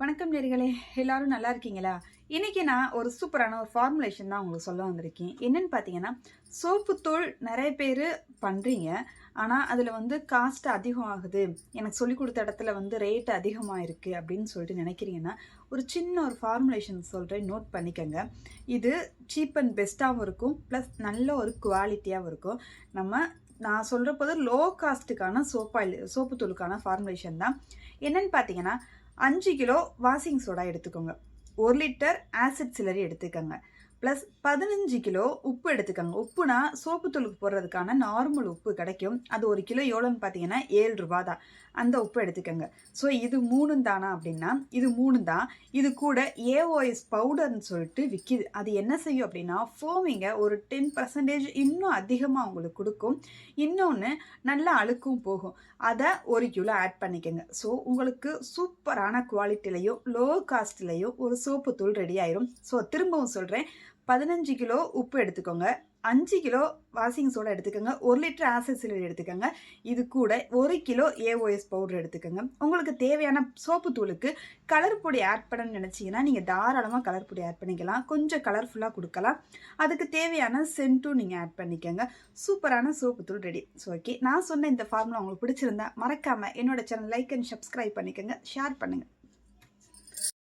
வணக்கம் நேர்களே, எல்லாரும் நல்லா இருக்கீங்களா? இன்னைக்கு நான் ஒரு சூப்பரான ஒரு ஃபார்முலேஷன் தான் உங்களுக்கு சொல்ல வந்திருக்கேன். என்னன்னு பார்த்தீங்கன்னா, சோப்புத்தூள் நிறைய பேர் பண்ணுறீங்க. ஆனால் அதில் காஸ்ட் அதிகம் ஆகுது, எனக்கு சொல்லிக் கொடுத்த இடத்துல ரேட் அதிகமாக இருக்குது அப்படின்னு சொல்லிட்டு நினைக்கிறீங்கன்னா, ஒரு சின்ன ஒரு ஃபார்முலேஷன் சொல்கிறேன், நோட் பண்ணிக்கோங்க. இது சீப் அண்ட் பெஸ்ட்டாகவும் இருக்கும், ப்ளஸ் நல்ல ஒரு குவாலிட்டியாகவும் இருக்கும். நான் சொல்கிற போது லோ காஸ்ட்டுக்கான சோப்புத்தூளுக்கான ஃபார்முலேஷன் தான். என்னன்னு பார்த்தீங்கன்னா, 5 கிலோ வாஷிங் சோடா எடுத்துக்கோங்க, 1 லிட்டர் ஆசிட் சிலரி எடுத்துக்கோங்க, ப்ளஸ் 15 கிலோ உப்பு எடுத்துக்கோங்க. உப்புனா சோப்புத்தூளுக்கு போடுறதுக்கான நார்மல் உப்பு கிடைக்கும், அது 1 கிலோ எவ்வளோன்னு பார்த்தீங்கன்னா 7 ரூபா தான். அந்த உப்பு எடுத்துக்கோங்க. ஸோ இது 3 தானா அப்படின்னா இது 3 தான். இது கூட ஏஓஎஸ் பவுடர்னு சொல்லிட்டு விற்கிது. அது என்ன செய்யும் அப்படின்னா ஃபோமிங்கை ஒரு 10% இன்னும் அதிகமாக உங்களுக்கு கொடுக்கும். இன்னொன்று நல்லா அழுக்கும் போகும். அதை 1 கிலோ ஆட் பண்ணிக்கோங்க. ஸோ உங்களுக்கு சூப்பரான குவாலிட்டிலையும் லோ காஸ்ட்லேயும் ஒரு சோப்புத்தூள் ரெடி ஆயிரும். ஸோ திரும்பவும் சொல்கிறேன், 15 கிலோ உப்பு எடுத்துக்கோங்க, 5 கிலோ வாஷிங் சோடா எடுத்துக்கோங்க, 1 லிட்டர் ஆசிட் சிலரி எடுத்துக்கோங்க, இது கூட 1 கிலோ ஏஓஎஸ் பவுடர் எடுத்துக்கோங்க. உங்களுக்கு தேவையான சோப்பு தூளுக்கு கலர் பொடி ஆட் பண்ணணும்னு நினச்சிங்கன்னா நீங்கள் தாராளமாக கலர் பொடி ஆட் பண்ணிக்கலாம், கொஞ்சம் கலர்ஃபுல்லாக கொடுக்கலாம். அதுக்கு தேவையான சென்ட்டும் நீங்கள் ஆட் பண்ணிக்கோங்க. சூப்பரான சோப்பு தூள் ரெடி. ஸோ ஓகே, நான் சொன்ன இந்த ஃபார்முலா உங்களுக்கு பிடிச்சிருந்தா மறக்காமல் என்னோட சேனல் லைக் அண்ட் சப்ஸ்கிரைப் பண்ணிக்கோங்க, ஷேர் பண்ணுங்கள்.